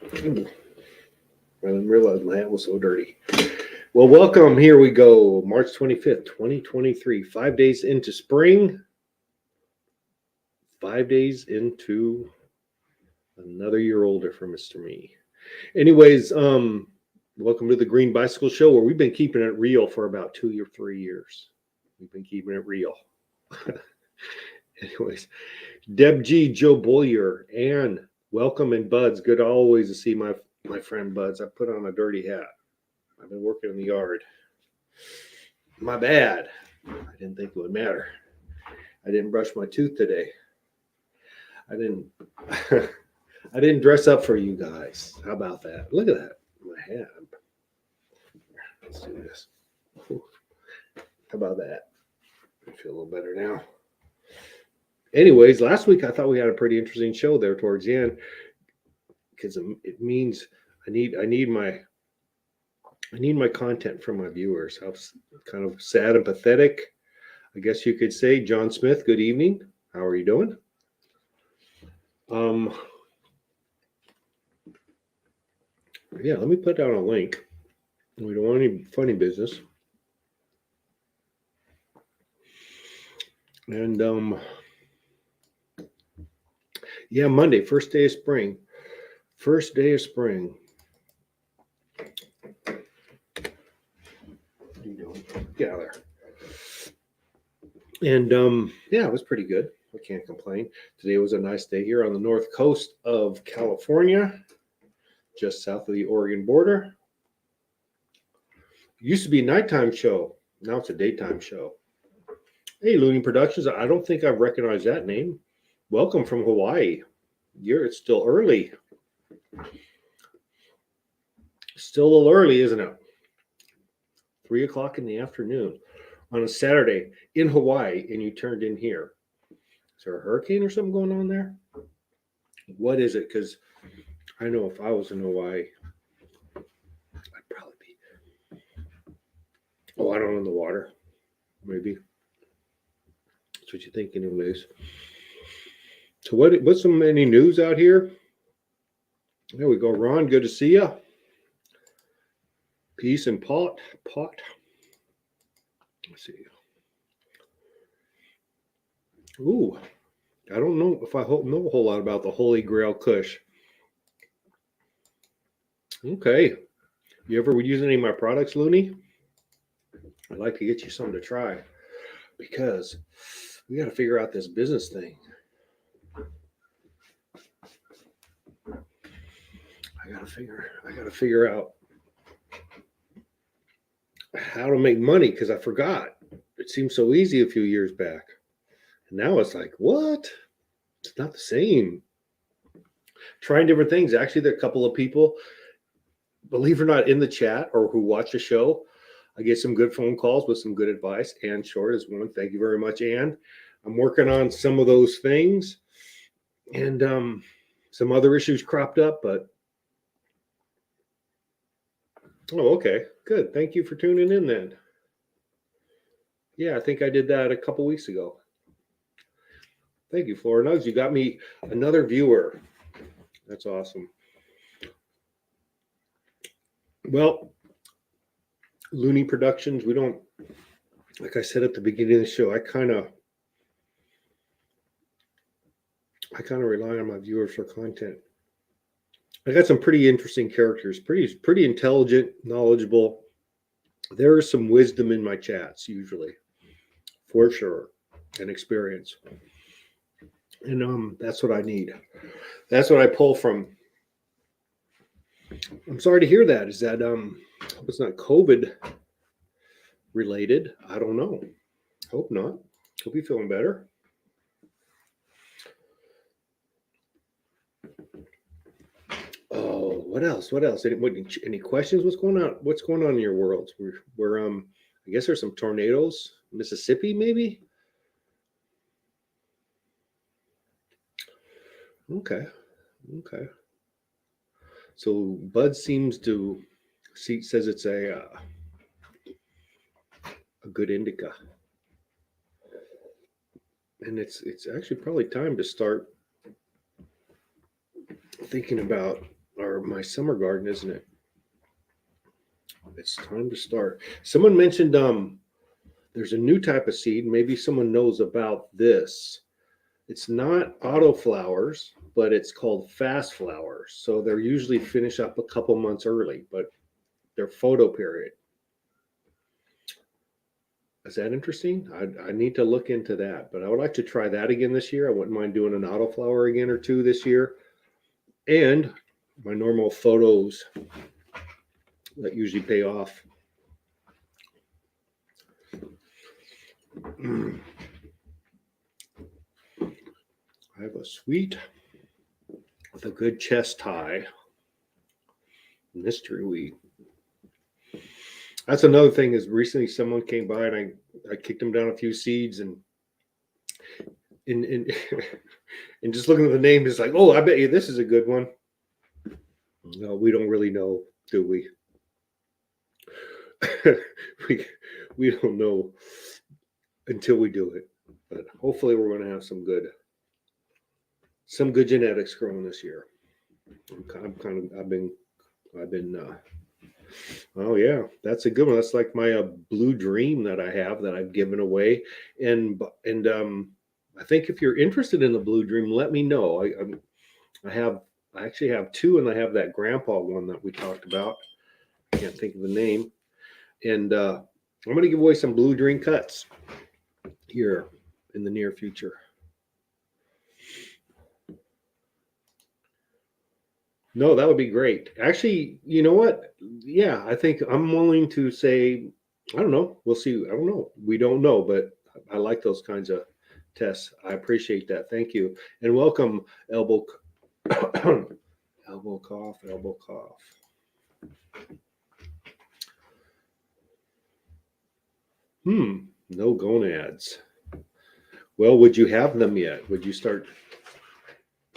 I didn't realize my hat was so dirty. Well, welcome. Here we go. March 25th, 2023. 5 days into spring. 5 days into another year older for Mr. Me. Anyways, welcome to the Green Bicycle Show, where we've been keeping it real for about 2 or 3 years. We've been keeping it real. Anyways, Deb G, Joe Boyer, and welcome, and Buds. Good always to see my friend Buds. I put on a dirty hat. I've been working in the yard. My bad. I didn't think it would matter. I didn't brush my tooth today. I didn't I didn't dress up for you guys. How about that? Look at that. My hat. Let's do this. How about that? I feel a little better now. Anyways, last week I thought we had a pretty interesting show there towards the end, because it means I need my content from my viewers. How kind of sad and pathetic, I guess you could say. John Smith, good evening. How are you doing? Yeah, let me put down a link. We don't want any funny business. And yeah, Monday, first day of spring. First day of spring. What are you doing? Get out of there. And yeah, it was pretty good. I can't complain. Today was a nice day here on the north coast of California, just south of the Oregon border. It used to be a nighttime show. Now it's a daytime show. Hey, Looney Productions. I don't think I've recognized that name. Welcome from Hawaii. It's still early. Still a little early, isn't it? 3 o'clock in the afternoon on a Saturday in Hawaii, and you turned in here. Is there a hurricane or something going on there? What is it? Because I know if I was in Hawaii, I'd probably be. Oh, I don't know, in the water. Maybe. That's what you think, anyways. So what's any news out here? There we go, Ron. Good to see you. Peace and pot. Let's see. Ooh, I don't know if I know a whole lot about the Holy Grail Kush. Okay. You ever use any of my products, Looney? I'd like to get you something to try, because we got to figure out this business thing. I got to figure out how to make money, because I forgot. It seemed so easy a few years back. And now it's like, what? It's not the same. Trying different things. Actually, there are a couple of people, believe it or not, in the chat or who watch the show. I get some good phone calls with some good advice. Ann Short is one. Thank you very much, Ann. I'm working on some of those things. And some other issues cropped up, but oh, okay. Good. Thank you for tuning in then. Yeah, I think I did that a couple weeks ago. Thank you, Flora Nugs. You got me another viewer. That's awesome. Well, Looney Productions, we don't, like I said at the beginning of the show, I kind of rely on my viewers for content. I got some pretty interesting characters, pretty intelligent, knowledgeable. There is some wisdom in my chats usually, for sure, and experience. And that's what I need. That's what I pull from. I'm sorry to hear that. Is that it's not COVID related? I don't know. Hope not. Hope you're feeling better. Oh, what else? Any questions? What's going on? What's going on in your world? We're I guess there's some tornadoes. Mississippi, maybe. Okay. So Bud seems to says it's a good indica, and it's actually probably time to start thinking about or my summer garden, isn't it? It's time to start. Someone mentioned there's a new type of seed. Maybe someone knows about this. It's not auto flowers, but it's called fast flowers. So they're usually finish up a couple months early, but they're photo period. Is that interesting? I need to look into that, but I would like to try that again this year. I wouldn't mind doing an auto flower again or two this year. And my normal photos that usually pay off. I have a sweet with a good chest tie. Mystery wheat. That's another thing is recently someone came by and I kicked them down a few seeds and and just looking at the name is like, oh, I bet you this is a good one. No, we don't really know, do we? we don't know until we do it. But hopefully we're going to have some good genetics growing this year. I've been oh yeah, that's a good one. That's like my blue dream that I have that I've given away, and I think if you're interested in the blue dream, let me know. I actually have two, and I have that grandpa one that we talked about. I can't think of the name, and I'm going to give away some blue dream cuts here in the near future. No, that would be great. Actually, you know what? Yeah, I think I'm willing to say, I don't know. We'll see. I don't know. We don't know, but I like those kinds of tests. I appreciate that. Thank you. And welcome, elbow elbow cough, elbow cough. No gonads. Well, would you have them yet? Would you start?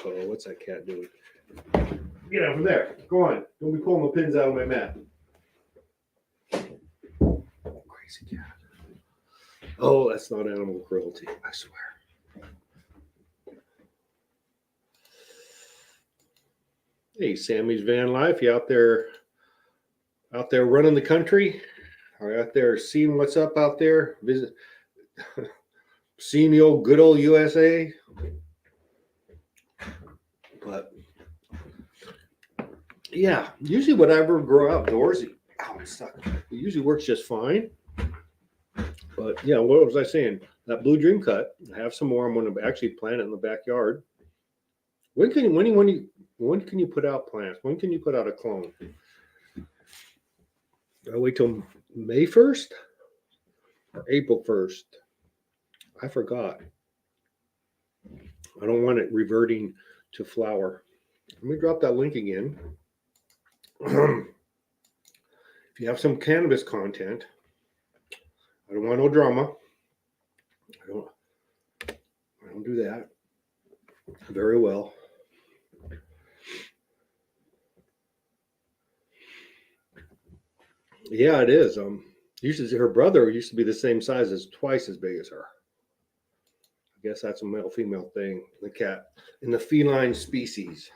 Oh, what's that cat doing? Get over there. Go on. Don't be pulling the pins out of my mat. Crazy cat. Oh, that's not animal cruelty, I swear. Hey, Sammy's Van Life. You out there running the country? Are you out there seeing what's up out there? Seeing the good old USA? But yeah, usually whatever grow outdoorsy, I'm stuck. It usually works just fine. But yeah, what was I saying? That blue dream cut. I have some more. I'm going to actually plant it in the backyard. When can you put out plants? When can you put out a clone? I wait till May 1st or April 1st. I forgot. I don't want it reverting to flower. Let me drop that link again. If you have some cannabis content, I don't want no drama. I don't do that. Very well. Yeah, it is. Usually her brother used to be the same size as twice as big as her. I guess that's a male female thing. The cat in the feline species.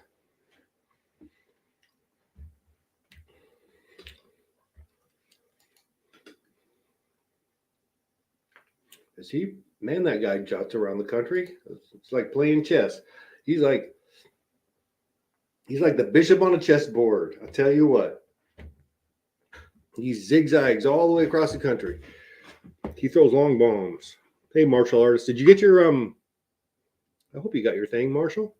Is he? Man, that guy jots around the country. It's like playing chess. He's like the bishop on a chessboard. I tell you what. He zigzags all the way across the country. He throws long bombs. Hey, martial artist, did you get your I hope you got your thing, Marshall.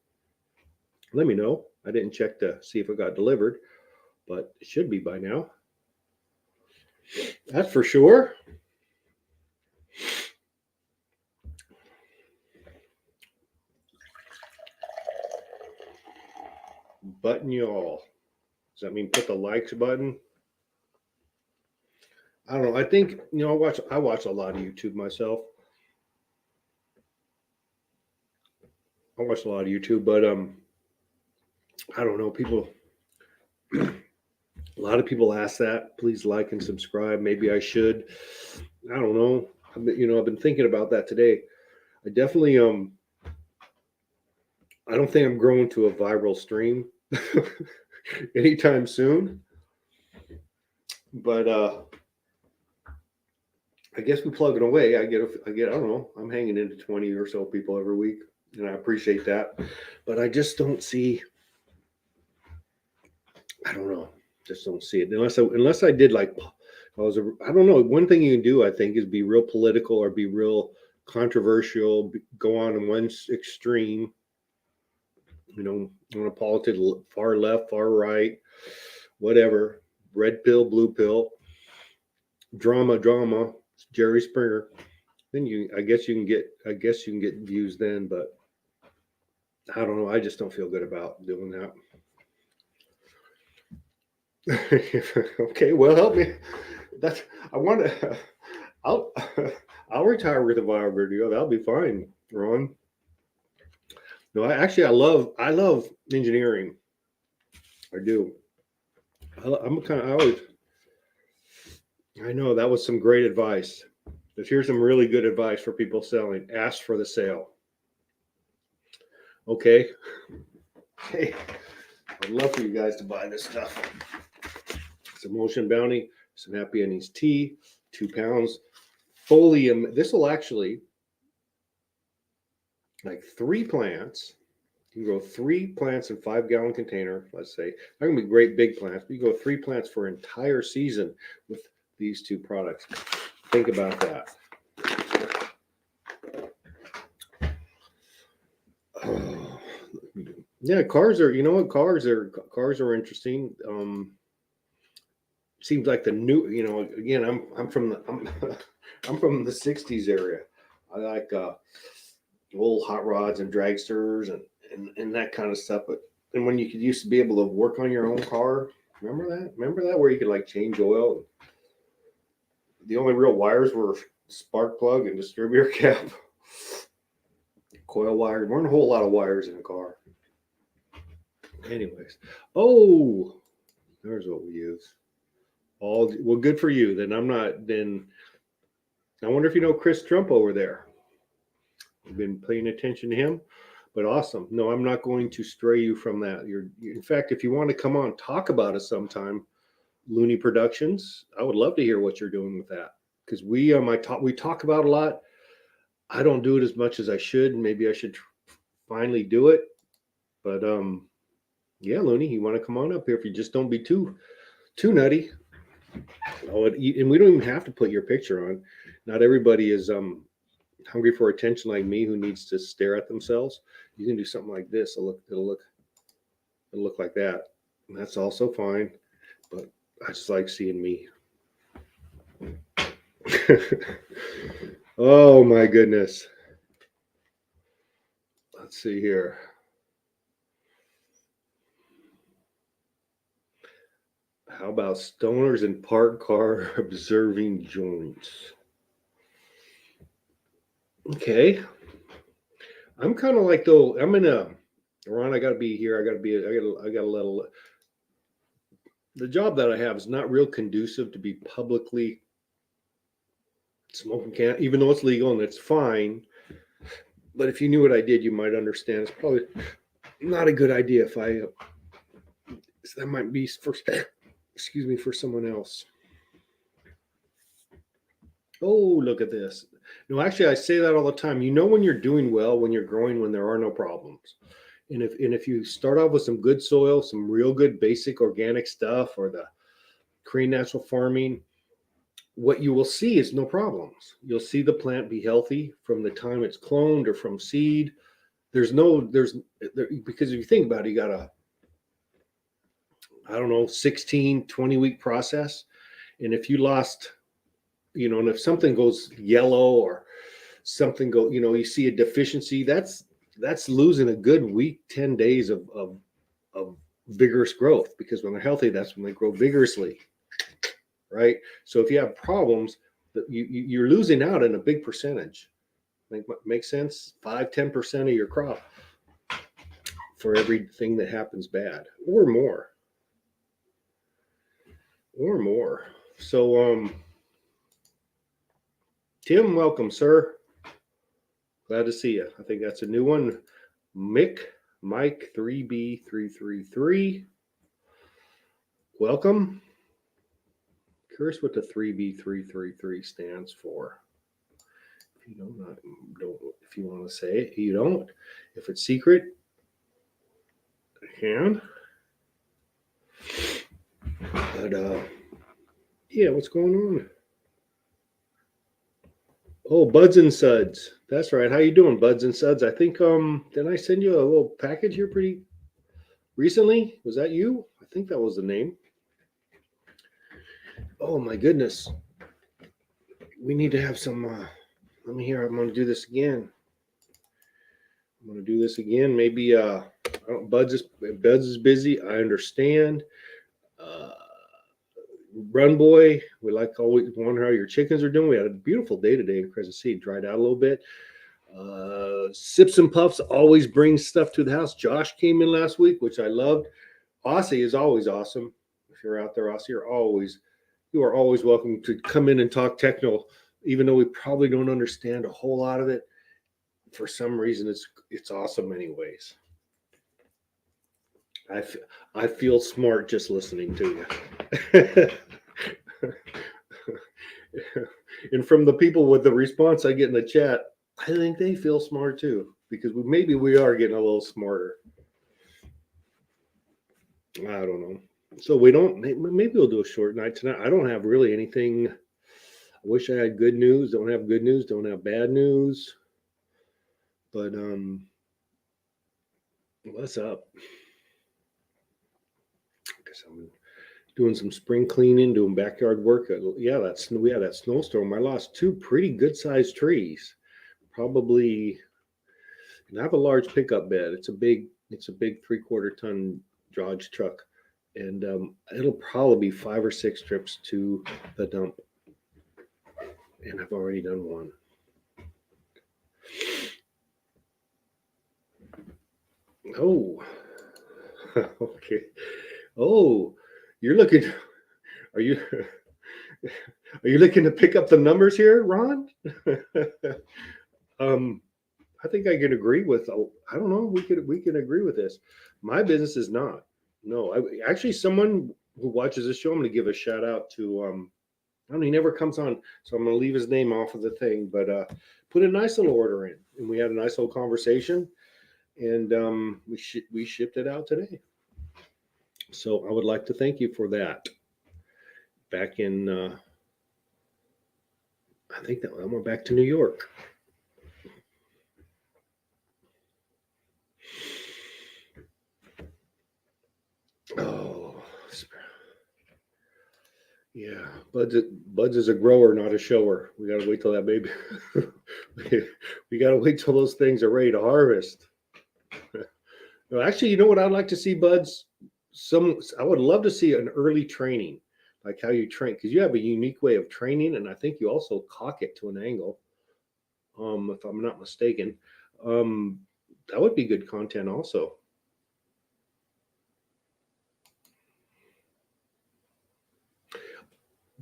Let me know. I didn't check to see if it got delivered, but it should be by now. That's for sure. Button y'all. Does that mean put the likes button? I don't know. I think I watch a lot of YouTube myself. I watch a lot of YouTube, but I don't know. People, a lot of people ask that. Please like and subscribe. Maybe I should. I don't know. I've been thinking about that today. I definitely I don't think I'm growing to a viral stream. anytime soon. But I guess we plug it away. I don't know. I'm hanging into 20 or so people every week, and I appreciate that. But I just don't see. I don't know. Just don't see it unless I did like I don't know. One thing you can do, I think, is be real political or be real controversial. Go on one extreme. You know, on a politics, far left, far right, whatever. Red pill, blue pill, drama. Jerry Springer. Then I guess you can get views then, but I don't know. I just don't feel good about doing that. Okay, well, help me. That's I want to. I'll I'll retire with a viral video. That'll be fine, Ron. No, I love engineering. I do. I'm kind of I always. I know that was some great advice. But here's some really good advice for people selling. Ask for the sale. Okay. Hey, I'd love for you guys to buy this stuff. Some Ocean Bounty, some Happy Endings tea, 2 pounds. Folium. This will actually, like 3 plants. You can grow 3 plants in 5-gallon container, let's say. They're going to be great big plants. But you go 3 plants for an entire season with these 2 products. Think about that. Oh, yeah, cars are. You know what? Cars are interesting. Seems like the new. You know, again, I'm from the I'm from the '60s area. I like old hot rods and dragsters and that kind of stuff. But and when you used to be able to work on your own car, remember that? Remember that where you could like change oil. The only real wires were spark plug and distributor cap. Coil wire. There weren't a whole lot of wires in a car. Anyways, oh, there's what we use. All well, good for you. Then I'm not. Then I wonder if you know Chris Trump over there. You've been paying attention to him, but awesome. No, I'm not going to stray you from that. In fact, if you want to come on, talk about it sometime. Looney Productions. I would love to hear what you're doing with that because we talk about a lot. I don't do it as much as I should. Maybe I should finally do it. But yeah, Looney, you want to come on up here if you just don't be too nutty. Oh, and we don't even have to put your picture on. Not everybody is hungry for attention like me, who needs to stare at themselves. You can do something like this. It'll look like that. And that's also fine. But I just like seeing me. Oh my goodness. Let's see here. How about stoners in parked car observing joints? Okay. I'm kind of like though. I'm in a Ron. I got to be here. I got a little. The job that I have is not real conducive to be publicly smoking can, even though it's legal and it's fine. But if you knew what I did, you might understand. It's probably not a good idea if I. That might be for, excuse me, for someone else. Oh, look at this. No, actually, I say that all the time. You know when you're doing well, when you're growing, when there are no problems. And if you start off with some good soil, some real good basic organic stuff, or the Korean natural farming, what you will see is no problems. You'll see the plant be healthy from the time it's cloned or from seed. Because if you think about it, you got a, I don't know, 16, 20-week process. And if you lost, and if something goes yellow or something you see a deficiency, that's losing a good week, 10 days of vigorous growth, because when they're healthy, that's when they grow vigorously. Right. So if you have problems, you're losing out in a big percentage. Makes sense? 5-10% of your crop for everything that happens bad, or more. So Tim, welcome, sir. Glad to see you. I think that's a new one. Mike 3B333. welcome. Curious what the 3B333 stands for. If you don't, if you want to say it, you don't. If it's secret, and but yeah, what's going on? Oh, Buds and Suds. That's right. How you doing, Buds and Suds? I think did I send you a little package here pretty recently? Was that you? I think that was the name. Oh my goodness. We need to have some let me hear. I'm gonna do this again. I'm gonna do this again. Maybe Buds is busy. I understand. Uh Run boy, we like always wonder how your chickens are doing. We had a beautiful day today in Crescent City. Dried out a little bit. Sips and Puffs always brings stuff to the house. Josh came in last week, which I loved. Aussie is always awesome. If you're out there, Aussie, you are always welcome to come in and talk techno, even though we probably don't understand a whole lot of it. For some reason, it's awesome anyways. I, f- I feel smart just listening to you. And from the people with the response I get in the chat, I think they feel smart too, because maybe we are getting a little smarter. I don't know. So we don't. Maybe we'll do a short night tonight. I don't have really anything. I wish I had good news. Don't have good news. Don't have bad news. But what's up? Guess I'm doing some spring cleaning, doing backyard work. Yeah, we had that snowstorm. I lost two pretty good sized trees. Probably, and I have a large pickup bed. It's a big 3/4 ton Dodge truck, and it'll probably be 5 or 6 trips to the dump. And I've already done one. Oh, okay. Oh, you're looking. Are you? Are you looking to pick up the numbers here, Ron? um, I think I can agree with. I don't know. We can agree with this. My business is not. No, actually someone who watches this show. I'm going to give a shout out to. I don't. He never comes on, so I'm going to leave his name off of the thing. But put a nice little order in, and we had a nice little conversation, and we shipped it out today. So I would like to thank you for that. Back in, I think that I went back to New York. Oh, yeah. Buds is a grower, not a shower. We got to wait till that baby. We got to wait till those things are ready to harvest. No, actually, you know what I'd like to see, Buds? I would love to see an early training, like how you train, because you have a unique way of training, and I think you also cock it to an angle. If I'm not mistaken, um, that would be good content also.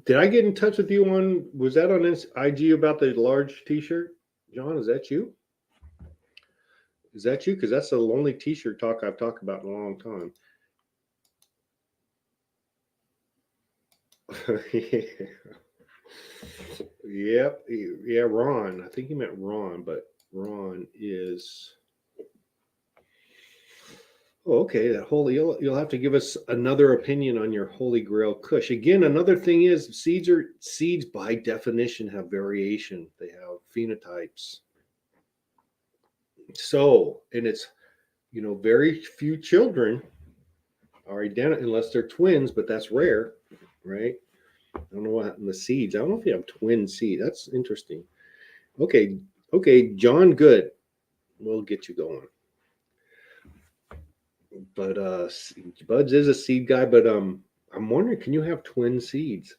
Did I get in touch with you on? Was that on IG about the large T-shirt, John? Is that you? Is that you? Because that's the only T-shirt talk I've talked about in a long time. Yep. Yeah, Ron. I think he meant Ron, but Ron is. Oh, okay. That holy. You'll have to give us another opinion on your Holy Grail Kush. Again, another thing is seeds by definition have variation. They have phenotypes. So, and it's very few children are identical unless they're twins, but that's rare, right? I don't know what in the seeds. I don't know if you have twin seed. That's interesting. Okay, okay, John Good. We'll get you going. But Buds is a seed guy, but I'm wondering, can you have twin seeds?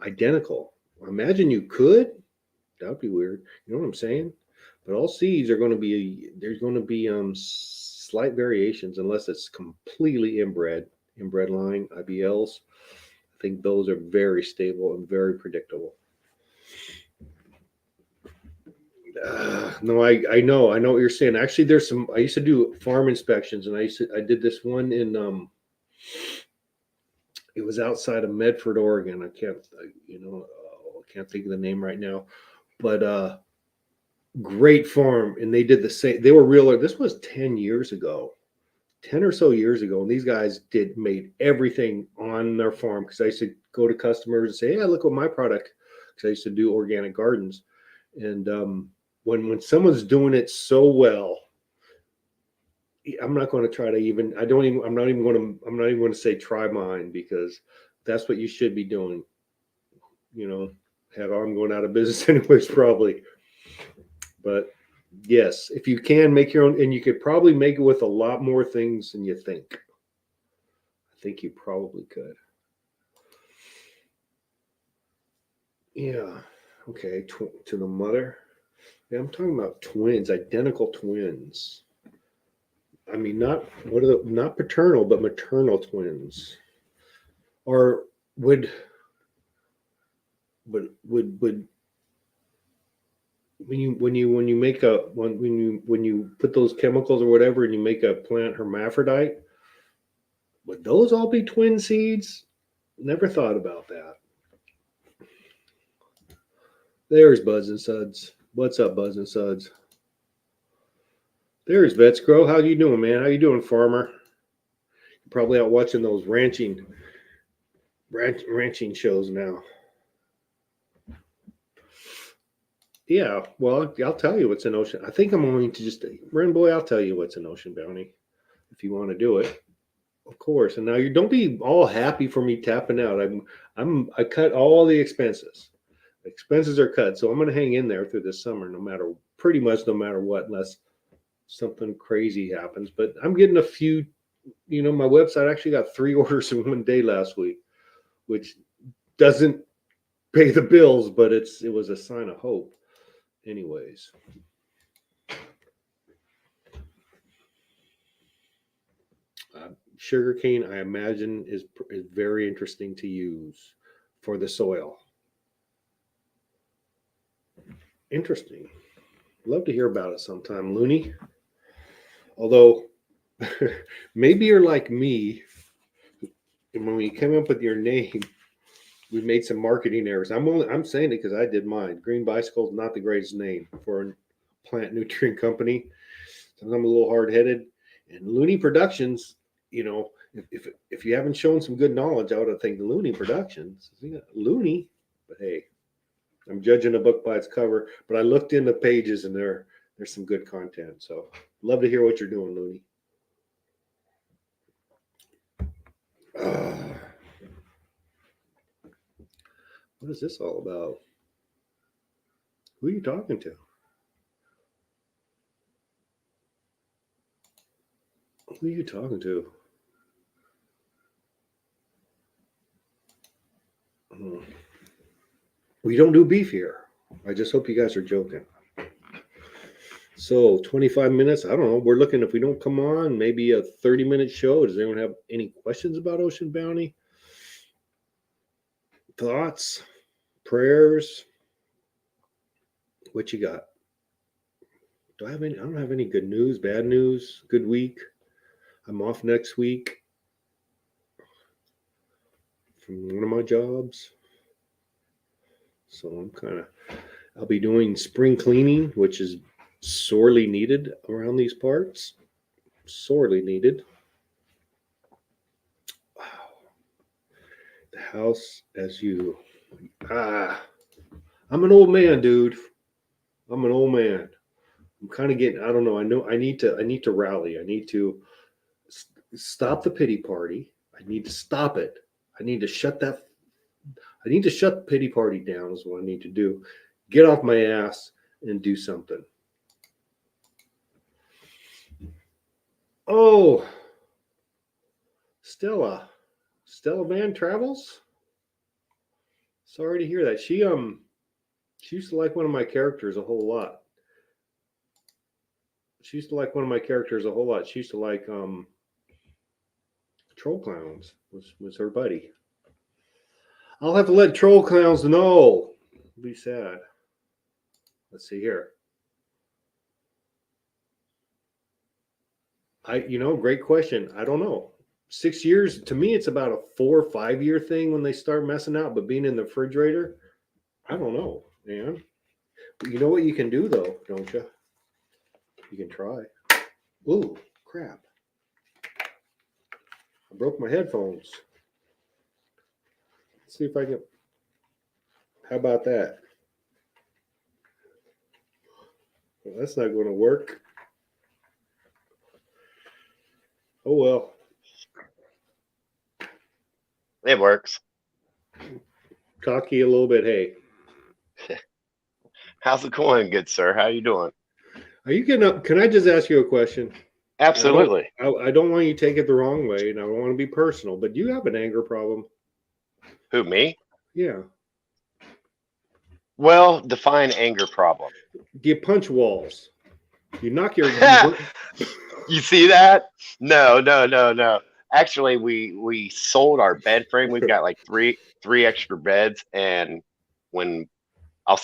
Identical. Imagine you could. That would be weird. You know what I'm saying? But all seeds are going to be there's going to be slight variations unless it's completely inbred line IBLs. I think those are very stable and very predictable. No, I know what you're saying. Actually, there's some. I used to do farm inspections, and I did this one in It was outside of Medford, Oregon. I can't think of the name right now, but great farm. And they did the same. They were realer. This was 10 years ago, 10 or so years ago. And these guys made everything on their farm because I used to go to customers and say, "Hey, look what my product," because I used to do organic gardens. And when someone's doing it so well, I'm not going to try to even. I don't even. I'm not even going to. I'm not even going to say try mine because that's what you should be doing. You know, heck, I'm going out of business anyways, probably. But yes, if you can make your own, and you could probably make it with a lot more things than you think. I think you probably could. Yeah. Okay. To the mother. Yeah, I'm talking about twins, identical twins. I mean, not what are not paternal, but maternal twins. Or would would when you make a when you put those chemicals or whatever and you make a plant hermaphrodite, would those all be twin seeds? Never thought about that. There's Buds and Suds. What's up, Buds and Suds? There's Vetscrow. How you doing, man? How you doing, farmer? You're probably out watching those ranching shows now. Yeah, well, I'll tell you what's an ocean. I think I'm going to just Ren boy. I'll tell you what's an ocean bounty if you want to do it, of course. And now you don't be all happy for me tapping out. I cut all the expenses. Expenses are cut, so I'm going to hang in there through this summer, pretty much no matter what, unless something crazy happens. But I'm getting a few. My website actually got 3 orders in one day last week, which doesn't pay the bills, but it was a sign of hope. Anyways. Sugarcane, I imagine, is very interesting to use for the soil. Interesting. Love to hear about it sometime, Looney. Although, maybe you're like me, and when we came up with your name, we made some marketing errors. I'm saying it because I did mine. Green Bicycle is not the greatest name for a plant nutrient company. So I'm a little hard headed. And Looney Productions, if you haven't shown some good knowledge, I would have think Looney Productions. Looney, but hey, I'm judging a book by its cover. But I looked in the pages and there's some good content. So love to hear what you're doing, Looney. What is this all about? Who are you talking to? Who are you talking to? We don't do beef here. I just hope you guys are joking. So 25 minutes. I don't know. We're looking if we don't come on, maybe a 30-minute show. Does anyone have any questions about Ocean Bounty? Thoughts? Prayers? What you got? Do I have any? I don't have any good news, bad news, good week. I'm off next week from one of my jobs. So I'll be doing spring cleaning, which is sorely needed around these parts. Sorely needed. Wow. The house as you. I'm an old man, dude. I'm an old man. I'm kind of getting. I don't know. I know. I need to rally. I need to stop the pity party. I need to stop it. I need to shut that. I need to shut the pity party down. Is what I need to do. Get off my ass and do something. Oh, Stella Van Travels. Sorry to hear that. She used to like one of my characters a whole lot. She used to like one of my characters a whole lot. She used to like Troll Clowns was her buddy. I'll have to let Troll Clowns know. It'll be sad. Let's see here. Great question. I don't know. 6 years, to me, it's about a 4 or 5 year thing when they start messing out. But being in the refrigerator, I don't know, man. But you know what you can do though, don't you? You can try. Ooh, crap! I broke my headphones. Let's see if I can. How about that? Well, that's not going to work. Oh well. It works. Cocky a little bit. Hey, How's it going, good sir? How you doing? are you getting up? Can I just ask you a question? Absolutely. I don't want you to take it the wrong way, and I don't want to be personal, but do you have an anger problem? Who, me? Yeah. Well, define anger problem. Do you punch walls? You knock your. You see that? No. Actually, we sold our bed frame. We've got like three extra beds, and when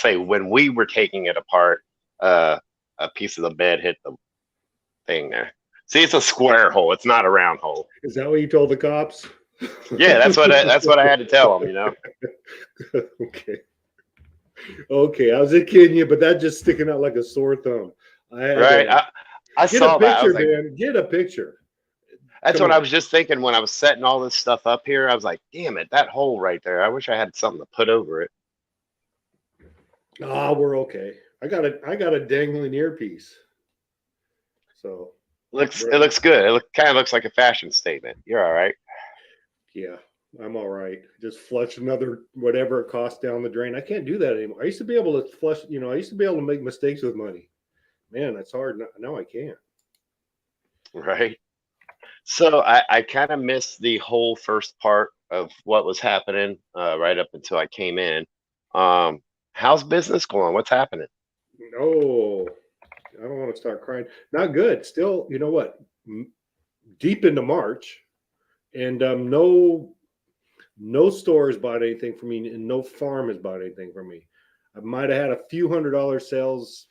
when we were taking it apart, a piece of the bed hit the thing there. See, it's a square hole. It's not a round hole. Is that what you told the cops? Yeah, that's what I had to tell them. You know. Okay. Okay, I was just kidding you, but that just sticking out like a sore thumb. Right. I Get saw a that. I picture, was like, man. Get a picture. that's Come what I on. was just thinking when I was setting all this stuff up here. I was like, damn it, that hole right there. I wish I had something to put over it. Ah, we're okay. I got a dangling earpiece. So It looks good. Kind of looks like a fashion statement. You're all right. yeah, I'm all right. Just flush another whatever it costs down the drain. I can't do that anymore. I used to be able to flush, I used to be able to make mistakes with money. Man, that's hard. Now I can't. Right. So I kind of missed the whole first part of what was happening right up until I came in. How's business going? What's happening? Oh, I don't want to start crying. Not good. Still, you know what? Deep into March, and no store has bought anything for me, and no farm has bought anything for me. I might have had a few $100 sales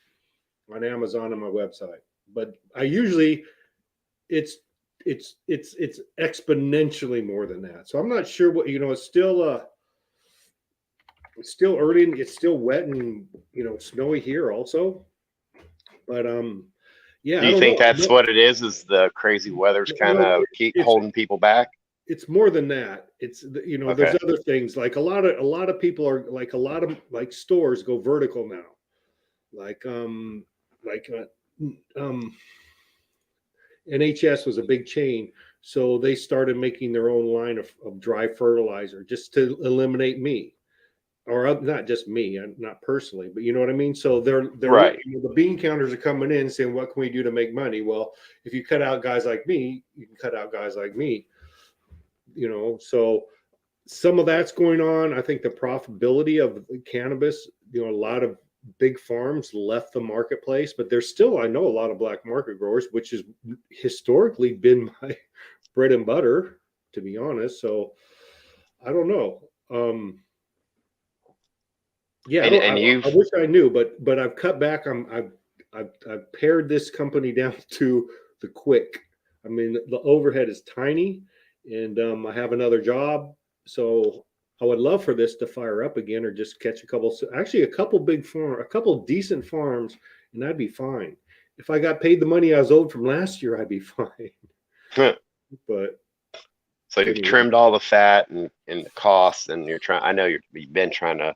on Amazon and my website, but I usually it's exponentially more than that. So I'm not sure what it's still early and it's still wet and snowy here also. But yeah, Do I you don't think know. that's what it is? Is the crazy weather's kind No, of keep it's holding people back? it's more than that. It's there's Okay. other things like a lot of people are like a lot of like stores go vertical now. Like like NHS was a big chain, so they started making their own line of dry fertilizer just to eliminate me, or not just me, not personally, but you know what I mean. So they're Right. looking. The bean counters are coming in saying, "What can we do to make money?" Well, if you cut out guys like me, you can cut out guys like me. So some of that's going on. I think the profitability of cannabis, a lot of big farms left the marketplace, but there's still, I know, a lot of black market growers, which has historically been my bread and butter, to be honest. So I don't know. Yeah, And I wish I knew, but I've cut back. I've pared this company down to the quick. I mean, the overhead is tiny, and I have another job, so I would love for this to fire up again, or just catch actually a couple a couple decent farms, and I'd be fine. If I got paid the money I was owed from last year, I'd be fine. But so you've anyway, trimmed all the fat and the costs, and I know you've been trying to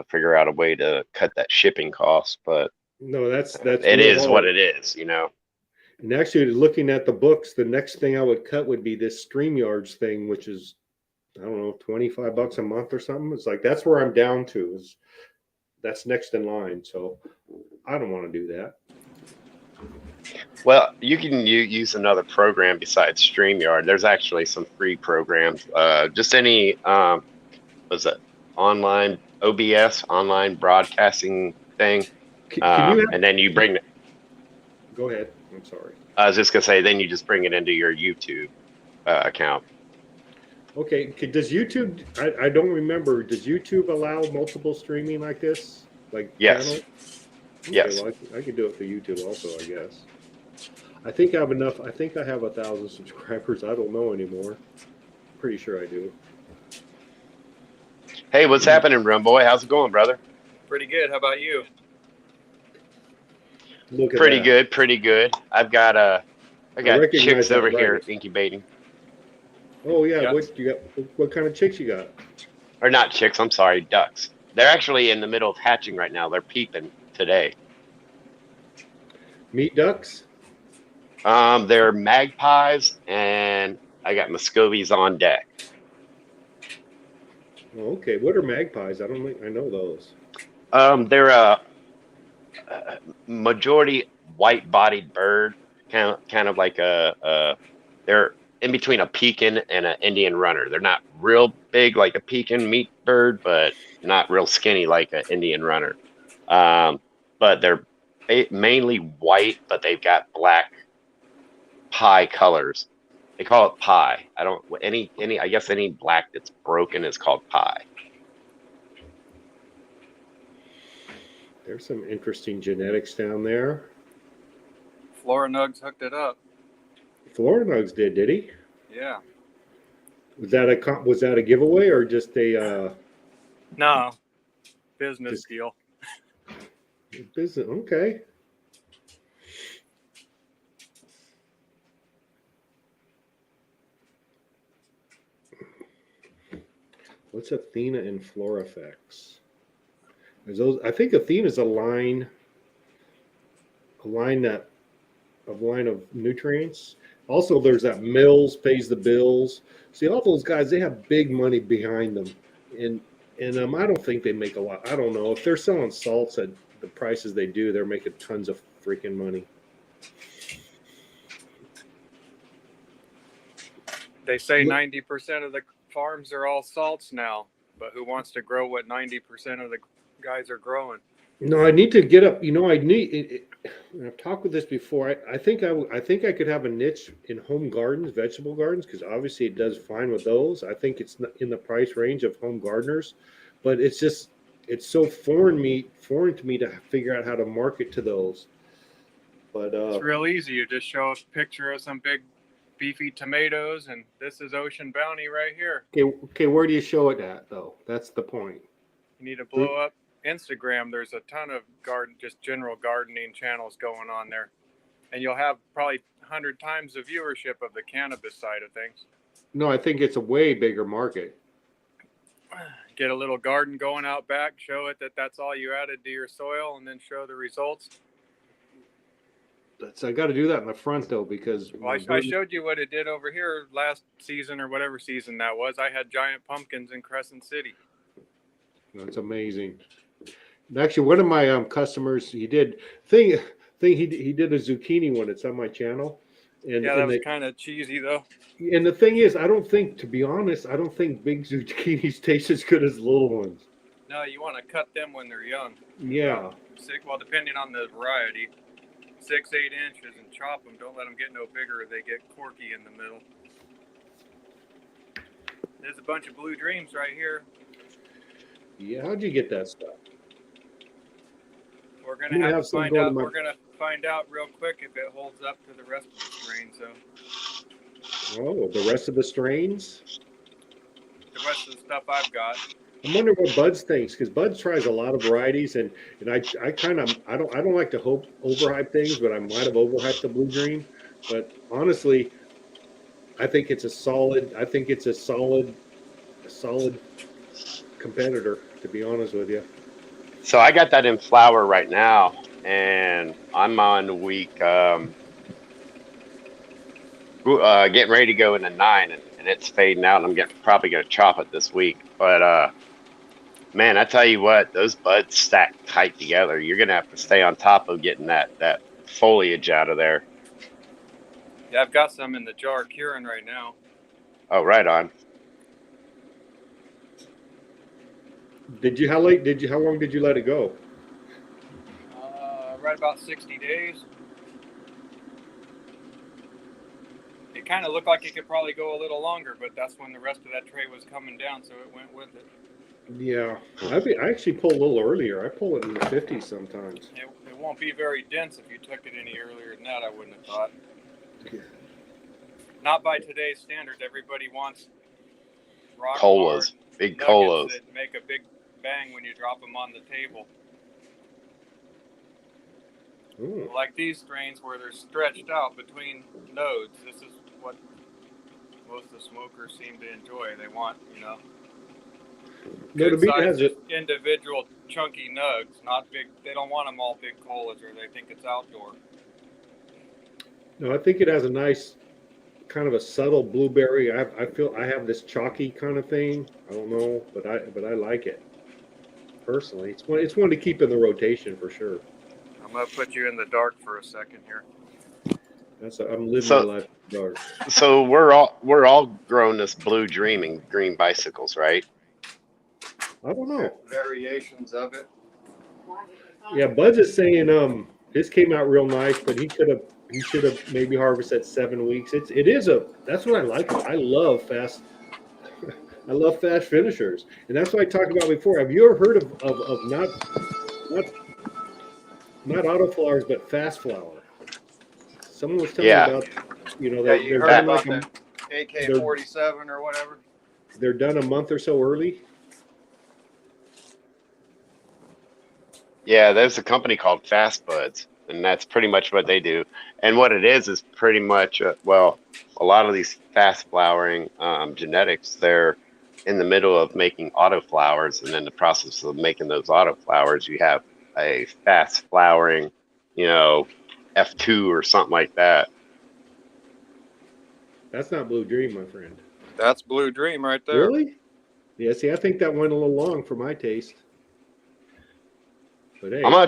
figure out a way to cut that shipping cost, but no, that's it real is what hard. it is. And actually, looking at the books, the next thing I would cut would be this StreamYards thing, which is, I don't know, $25 a month or something. It's like that's where I'm down to. That's next in line. So I don't want to do that. Well, you can use another program besides StreamYard. There's actually some free programs. Just any was it online OBS online broadcasting thing, Can you and then you bring. go ahead? I'm sorry. I was just gonna say, then you just bring it into your YouTube account. Okay. Does YouTube? I don't remember. Does YouTube allow multiple streaming like this? Like Yes. channel? Okay, Yes. well, I could do it for YouTube also, I guess. I think I have enough. I think I have 1,000 subscribers. I don't know anymore. Pretty sure I do. Hey, what's happening, Rum Boy? How's it going, brother? Pretty good. How about you? Look at Pretty that. good, pretty good. I I got recognize chicks that over right. here incubating. Oh yeah, Yeah. what you got? What kind of chicks you got? Or not chicks, I'm sorry, ducks. They're actually in the middle of hatching right now. They're peeping today. Meat ducks? They're magpies, and I got Muscovies on deck. Oh, okay. What are magpies? I don't think I know those. They're a majority white-bodied bird, kind of like they're in between a pekin and an Indian runner. They're not real big like a pekin meat bird, but not real skinny like an Indian runner. Um, but they're mainly white, but they've got black pie colors. They call it pie. I don't any I guess any black that's broken is called pie. There's some interesting genetics down there. Flora Nugs hooked it up. Florida Nugs did he? Yeah. Was that a giveaway or just a No. Business Just- deal. business? Okay. What's Athena and Florafex? Is those? I think Athena's a line that a line of nutrients. Also, there's that Mills pays the bills. See, all those guys, they have big money behind them, and I don't think they make a lot. I don't know if they're selling salts at the prices they do, they're making tons of freaking money. They say 90% of the farms are all salts now, but who wants to grow what 90% of the guys are growing? No, I need to get up. I need. I've talked with this before. I think I think I could have a niche in home gardens, vegetable gardens, because obviously it does fine with those. I think it's in the price range of home gardeners, but it's so foreign to me to figure out how to market to those. But It's real easy. You just show a picture of some big beefy tomatoes, and this is Ocean Bounty right here. okay, where do you show it at though? That's the point. You need to blow up Instagram. There's a ton of just general gardening channels going on there, and you'll have probably 100 times the viewership of the cannabis side of things. No, I think it's a way bigger market. Get a little garden going out back, show it that's all you added to your soil, and then show the results. I got to do that in the front though because Well, I showed you what it did over here last season or whatever season that was. I had giant pumpkins in Crescent City. That's amazing. And actually, one of my customers, he did he did a zucchini one. It's on my channel, and Yeah, that was kind of cheesy though. and the thing is, to be honest, I don't think big zucchinis taste as good as little ones. No, you want to cut them when they're young. Yeah, Well, depending on the variety, 6, 8 inches, and chop them. Don't let them get no bigger; they get corky in the middle. There's a bunch of blue dreams right here. yeah. How'd you get that stuff? We're gonna have to find out. We're gonna find out real quick if it holds up to the rest of the strain. So. Oh, the rest of the strains. The rest of the stuff I've got. I wonder what Buds thinks because Buds tries a lot of varieties, and I don't like to overhype things, but I might have overhyped the blue dream. But honestly, I think it's a solid competitor. To be honest with you. So I got that in flower right now, and I'm on week getting ready to go into 9, and it's fading out. And I'm probably gonna chop it this week. But man, I tell you what, those buds stack tight together. You're gonna have to stay on top of getting that foliage out of there. Yeah, I've got some in the jar curing right now. Oh, right on. How long did you let it go? Right about 60 days. It kind of looked like it could probably go a little longer, but that's when the rest of that tray was coming down, so it went with it. Yeah, I actually pull a little earlier. I pull it in the 50s sometimes. It won't be very dense if you took it any earlier than that, I wouldn't have thought. Not by today's standards. Everybody wants rock Colas, hard big nuggets colas. that make a big bang when you drop them on the table. Ooh. Like these strains where they're stretched out between nodes. This is what most of the smokers seem to enjoy. They want, No, to good me, it size, has just individual chunky nugs, not big. They don't want them all big colas, or they think it's outdoor. No, I think it has a nice kind of a subtle blueberry. I feel I have this chalky kind of thing. I don't know, but I like it personally. It's one to keep in the rotation for sure. I'm gonna put you in the dark for a second here. I'm living So- my life in the dark. So we're all growing this blue dreaming green bicycles, right? I don't know. Variations of it. Yeah, Bud's is saying his came out real nice, but he should have maybe harvested 7 weeks. That's what I like. I love fast. I love fast finishers, and that's what I talked about before. Have you ever heard of not autoflowers but fast flower? Someone was telling me Yeah. about, Yeah, they're you heard done about like the AK-47 or whatever. they're done a month or so early. Yeah, there's a company called Fast Buds, and that's pretty much what they do. And what it is pretty much, well, a lot of these fast flowering genetics, they're in the middle of making autoflowers, and in the process of making those autoflowers, you have a fast flowering, F2 or something like that. That's not Blue Dream, my friend. That's Blue Dream right there. Really? Yeah. See, I think that went a little long for my taste. But hey, I'm gonna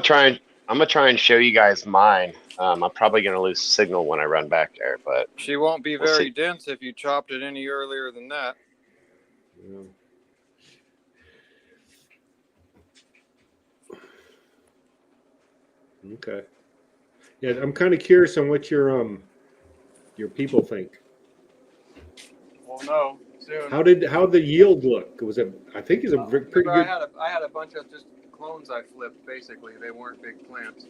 try and show you guys mine. I'm probably gonna lose signal when I run back there, but She won't be We'll very see. dense if you chopped it any earlier than that. yeah. Okay. Yeah, I'm kind of curious on what your people think. Well, no, soon. How the yield look? Was it? I think it's a pretty Remember, good. I had a bunch of just clones I flipped. Basically, they weren't big plants.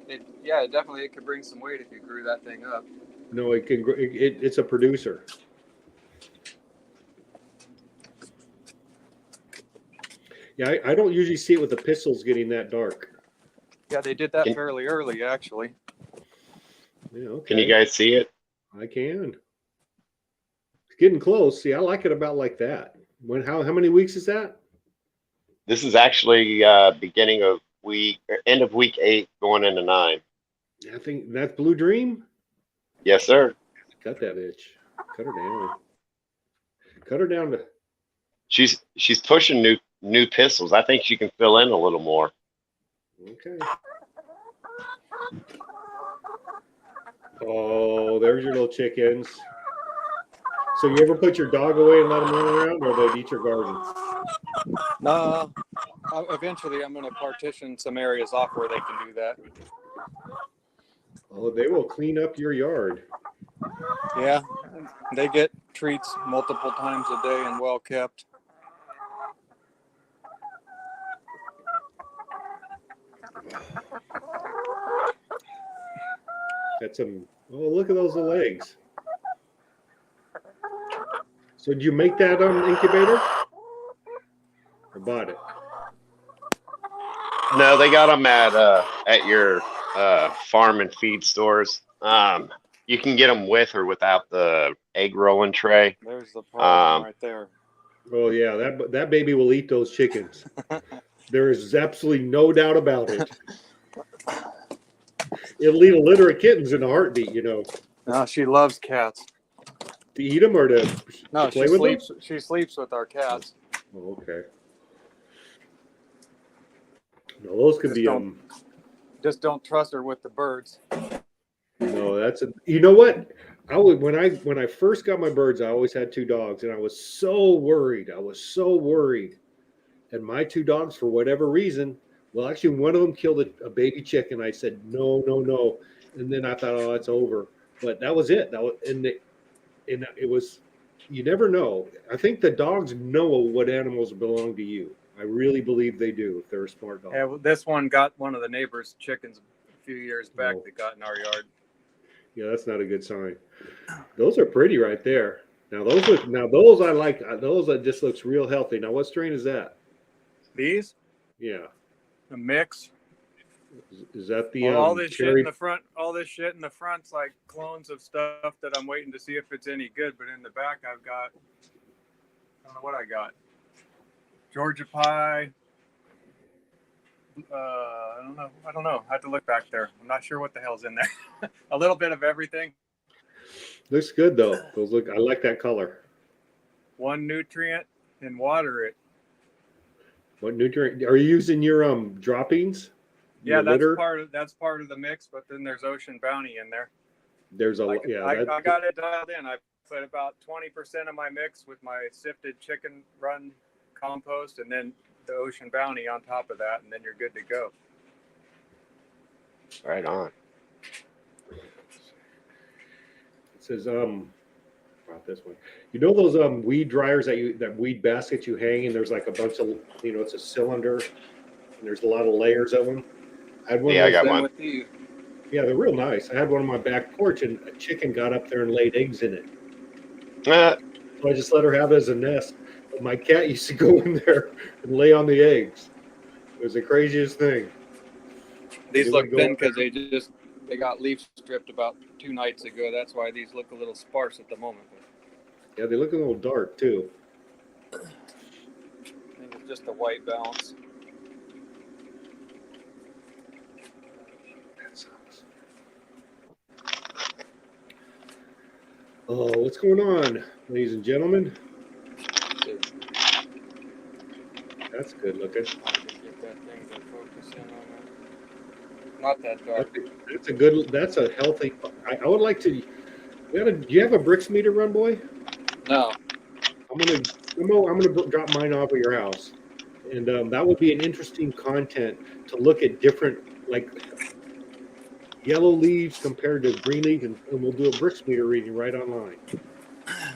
Definitely, it could bring some weight if you grew that thing up. No, it can. It's a producer. Yeah, I don't usually see it with the pistols getting that dark. Yeah, they did that Can- fairly early, actually. Yeah, okay. can you guys see it? I can. It's getting close. See, I like it about like that. How many weeks is that? This is actually beginning of end of week 8, going into 9. I think that's Blue Dream. Yes, sir. Cut that bitch. Cut her down. Cut her down to. She's pushing new pistols. I think she can fill in a little more. Okay. Oh, there's your little chickens. So you ever put your dog away and let them run around, or they'd eat your garden? No, eventually I'm going to partition some areas off where they can do that. Oh, they will clean up your yard. Yeah, they get treats multiple times a day and well kept. Got some. Oh, look at those legs. So did you make that incubator? Or bought it? No, they got them at your farm and feed stores. You can get them with or without the egg rolling tray. There's the problem right there. Oh yeah, that baby will eat those chickens. There is absolutely no doubt about it. It'll eat a litter of kittens in a heartbeat, No, she loves cats. To eat them or to No, play with them? She sleeps with our cats. Oh, okay. No, those could be Just don't trust her with the birds. No, that's a. You know what? When I first got my birds, I always had 2 dogs, and I was so worried. And my 2 dogs, for whatever reason, well, actually, one of them killed a baby chicken. I said no, no, no, and then I thought, oh, it's over. But that was it. And it was. You never know. I think the dogs know what animals belong to you. I really believe they do if they're a smart dog. Yeah, well, this one got one of the neighbor's chickens a few years back Oh. that got in our yard. Yeah, that's not a good sign. Those are pretty right there. Now those I like. Those that just looks real healthy. Now what strain is that? These, Yeah, the mix. is that the All this shit in cherry? the front, all this shit in the front's like clones of stuff that I'm waiting to see if it's any good. But in the back, I've got, I don't know what I got. Georgia pie. I don't know. I have to look back there. I'm not sure what the hell's in there. A little bit of everything. Looks good though. Those look. I like that color. One nutrient and water it. What nutrient are you using? Your droppings? Yeah, Your litter? that's part of the mix. But then there's Ocean Bounty in there. There's a Like yeah. I got it dialed in. I put about 20% of my mix with my sifted chicken run compost, and then the Ocean Bounty on top of that, and then you're good to go. Right on. It says about this one. You know those weed dryers that weed baskets you hang, and there's like a bunch of it's a cylinder and there's a lot of layers of them. I had one Yeah, of I those. got one. With you. Yeah, they're real nice. I had one on my back porch, and a chicken got up there and laid eggs in it. Uh, So I just let her have it as a nest. But my cat used to go in there and lay on the eggs. It was the craziest thing. These They look would go thin up there. because they got leaf stripped about 2 nights ago. That's why these look a little sparse at the moment. Yeah, they look a little dark too. I think it's just a white balance. That sucks. Oh, what's going on, ladies and gentlemen? That's good looking. Get that thing to focus in on it. Not that dark. That's a good. That's a healthy. I would like to. Do you have a bricks meter, run boy? No. I'm gonna drop mine off at your house, and that would be an interesting content to look at different like yellow leaves compared to green leaves, and we'll do a bricks meter reading right online.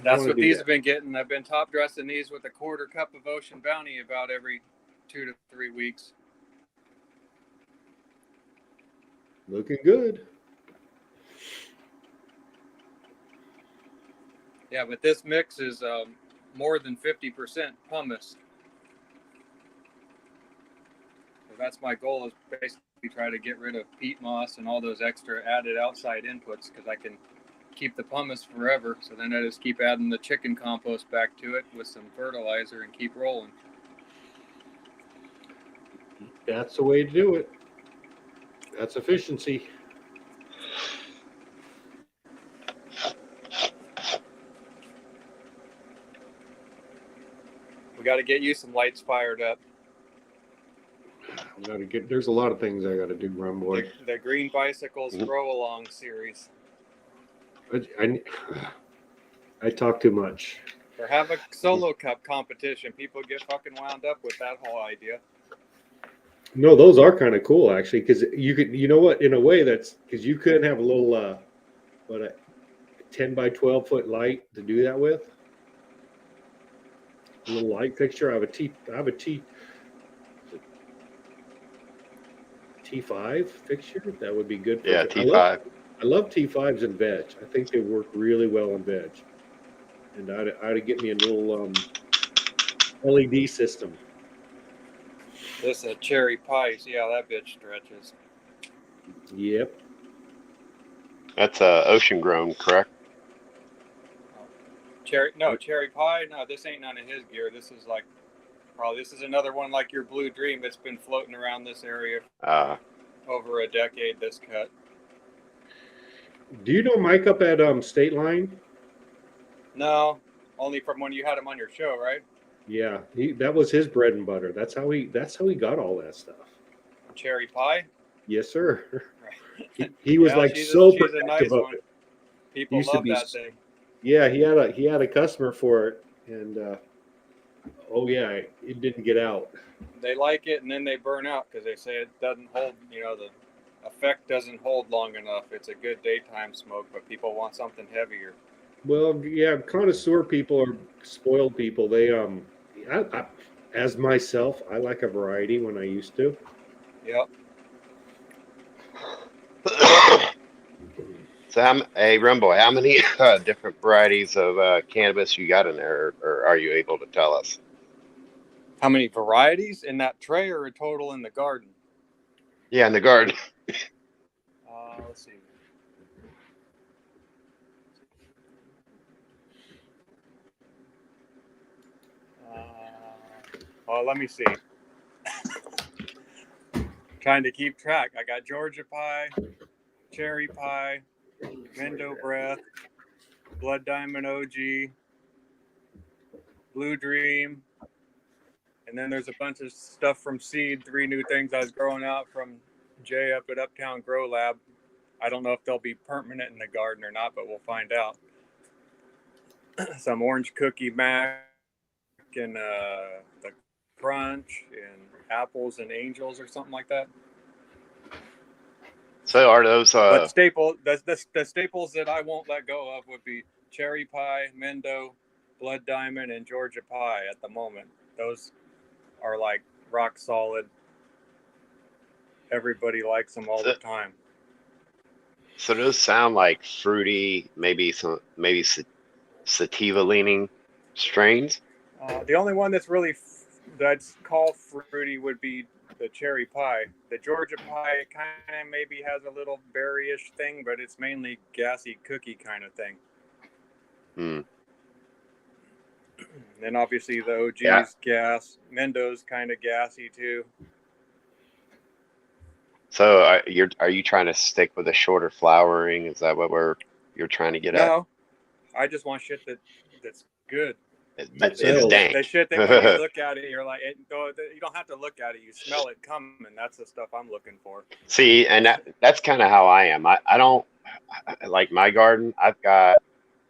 That's what these have been getting. I've been top dressing these with a quarter cup of Ocean Bounty about every 2 to 3 weeks. Looking good. Yeah, but this mix is more than 50% pumice. So that's my goal, is basically try to get rid of peat moss and all those extra added outside inputs, because I can keep the pumice forever. So then I just keep adding the chicken compost back to it with some fertilizer and keep rolling. That's the way to do it. That's efficiency. We got to get you some lights fired up. There's a lot of things I got to do, run boy. The Green Bicycles Throw Along series. I talk too much. Or have a solo cup competition. People get fucking wound up with that whole idea. No, those are kind of cool actually, because you could, you know what, in a way that's because you could have a little, a 10 by 12 foot light to do that with. A little light fixture. I have a T5 fixture. That would be good. Yeah, T5. I love T5s in veg. I think they work really well in veg. And I ought to get me a little LED system. This cherry pie. See how that bitch stretches. Yep. That's ocean grown, correct? Cherry pie. No, this ain't none of his gear. This is this is another one like your Blue Dream. It's been floating around this area over a decade. This cut. Do you know Mike up at State Line? No, only from when you had him on your show, right? Yeah, that was his bread and butter. That's how he got all that stuff. Cherry pie. Yes, sir. Right. He was she's protective a nice of one. it. People love that thing. Yeah, he had a customer for it, and it didn't get out. They like it, and then they burn out because they say it doesn't hold. The effect doesn't hold long enough. It's a good daytime smoke, but people want something heavier. Well, yeah, connoisseur people or spoiled people. They as myself, I like a variety when I used to. Yep. So, hey, Rumboy, how many different varieties of cannabis you got in there, or are you able to tell us? How many varieties in that tray or a total in the garden? Yeah, in the garden. Let's see. Well, let me see. Trying to keep track. I got Georgia pie, cherry pie, Mendo breath, Blood Diamond OG, Blue Dream, and then there's a bunch of stuff from seed. 3 new things I was growing out from Jay up at Uptown Grow Lab. I don't know if they'll be permanent in the garden or not, but we'll find out. Some orange cookie mac and the crunch and apples and angels or something like that. So, are those But the staples that I won't let go of would be cherry pie, Mendo, Blood Diamond, and Georgia pie at the moment. Those are like rock solid. Everybody likes them all the time. so those sound like fruity, maybe sativa leaning strains? The only one that's really that's called fruity would be the cherry pie. The Georgia pie kind of maybe has a little berryish thing, but it's mainly gassy cookie kind of thing. Hmm. Then obviously the OG's gas. Mendo's kind of gassy too. So, are you trying to stick with a shorter flowering? Is that what you're trying to get at? No, I just want shit that's good. It's The dank. shit that when you look at it, you're like, you don't have to look at it. You smell it coming. That's the stuff I'm looking for. See, and that's kind of how I am. I don't like my garden. I've got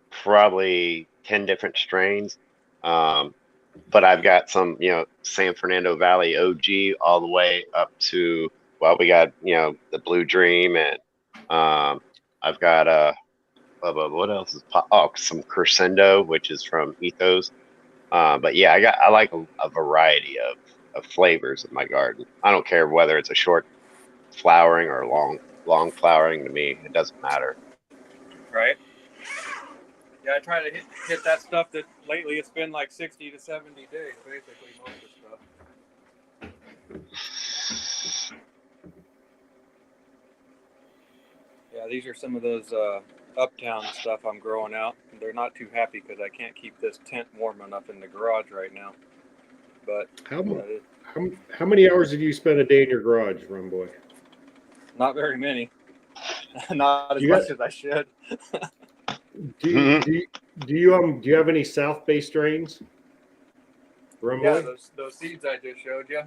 probably 10 different strains. But I've got some, San Fernando Valley OG all the way up to, well, we got, the Blue Dream, and I've got what else is some Crescendo, which is from Ethos. But yeah, I like a variety of flavors in my garden. I don't care whether it's a short flowering or long flowering. To me, it doesn't matter. Right. Yeah, I try to hit that stuff that lately it's been like 60 to 70 days, basically, most of the stuff. Yeah, these are some of those uptown stuff I'm growing out. They're not too happy because I can't keep this tent warm enough in the garage right now. But how many hours have you spent a day in your garage, Rum Boy? Not very many. Not as much as I should. Do you have any South Bay strains? Rum Yeah, Boy? those seeds I just showed you.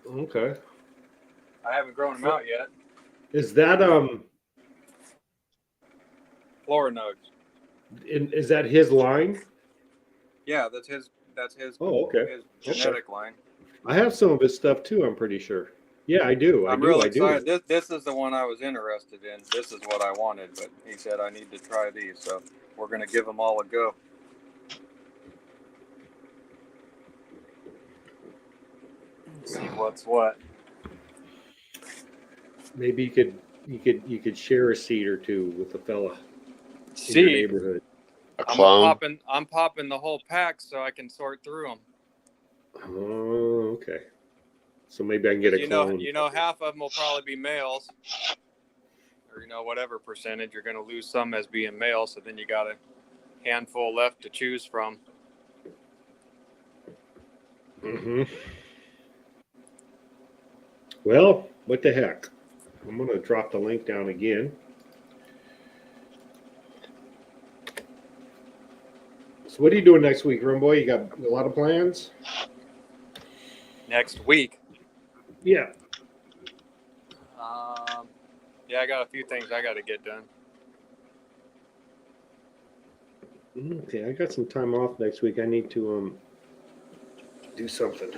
Okay. I haven't grown them out yet. Is that Florinodes. is that his line? Yeah, that's his. Oh, okay. His genetic line. I have some of his stuff too. I'm pretty sure. Yeah, I do. I'm really excited. This is the one I was interested in. This is what I wanted, but he said I need to try these, so we're gonna give them all a go. Let's see what's what. Maybe you could share a seed or two with a fella in your neighborhood. A clone. I'm popping the whole pack so I can sort through them. Oh, okay. So maybe I can get a clone. Half of them will probably be males, or whatever percentage. You're going to lose some as being male, so then you got a handful left to choose from. Mm-hmm. Well, what the heck? I'm going to drop the link down again. So what are you doing next week, Rum Boy? You got a lot of plans? Next week? Yeah. Yeah, I got a few things I got to get done. Okay, I got some time off next week. I need to do something.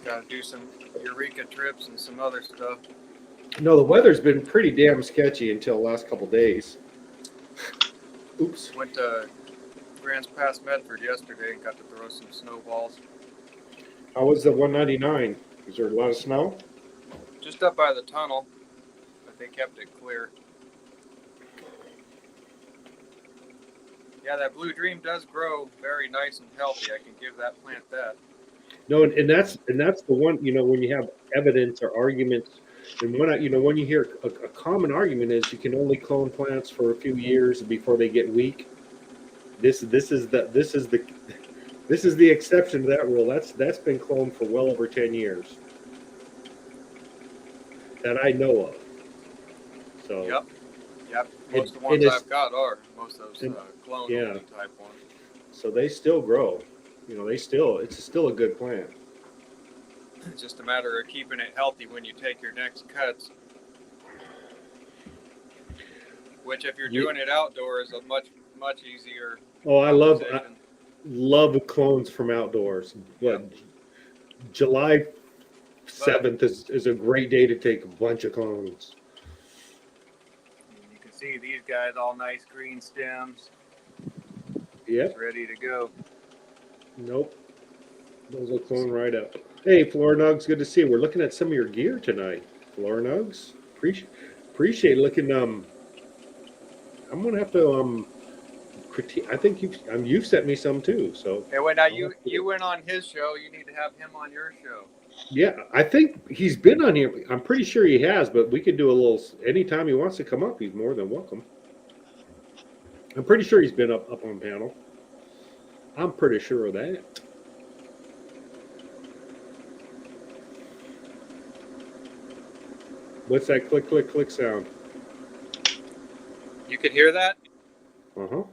Got to do some Eureka trips and some other stuff. No, the weather's been pretty damn sketchy until the last couple days. Oops. Went to Grants Pass Medford yesterday and got to throw some snowballs. How was the 199? Was there a lot of snow? Just up by the tunnel, but they kept it clear. Yeah, that Blue Dream does grow very nice and healthy. I can give that plant that. No, and that's the one, when you have evidence or arguments, and when you hear a common argument is you can only clone plants for a few years before they get weak. This is the exception to that rule. That's been cloned for well over 10 years that I know of. So Yep. Yep. it, Most of the it ones is, I've got are. Most of those and, clone yeah. only type ones. So they still grow. It's still a good plant. It's just a matter of keeping it healthy when you take your next cuts. Which, if you're doing it outdoors, is a much easier. Oh, I conversation. love clones from outdoors. But July 7th is a great day to take a bunch of clones. You can see these guys all nice green stems. Yep. Ready to go. Nope. Those will clone right up. Hey, Florinugs, good to see you. We're looking at some of your gear tonight. Florinugs, appreciate looking. I'm gonna have to critique. I think you've sent me some too. So Hey, wait, now you went on his show. You need to have him on your show. yeah, I think he's been on here. I'm pretty sure he has, but we could do a little. Anytime he wants to come up, he's more than welcome. I'm pretty sure he's been up on panel. I'm pretty sure of that. What's that click, click, click sound? You can hear that? Uh-huh.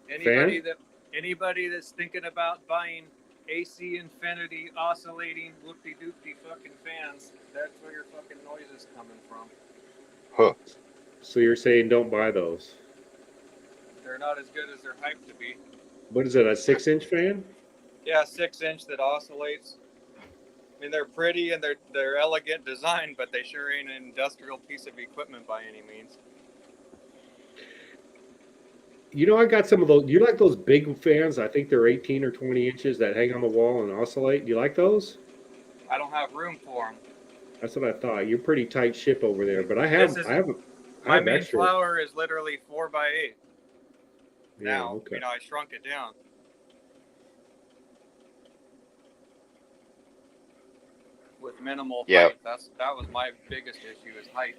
Anybody that's thinking about buying AC Infinity oscillating whoopty-doopty fucking fans, that's where your fucking noise is coming from. Huh. So you're saying don't buy those? They're not as good as they're hyped to be. What is it, a 6-inch fan? Yeah, 6-inch that oscillates. I mean, they're pretty and they're elegant design, but they sure ain't an industrial piece of equipment by any means. I got some of those. You like those big fans? I think they're 18 or 20 inches that hang on the wall and oscillate. You like those? I don't have room for them. That's what I thought. You're pretty tight ship over there, but I have My main extra. flower is literally 4x8. Yeah, Now, okay. I shrunk it down. With minimal height. That was my biggest issue is height.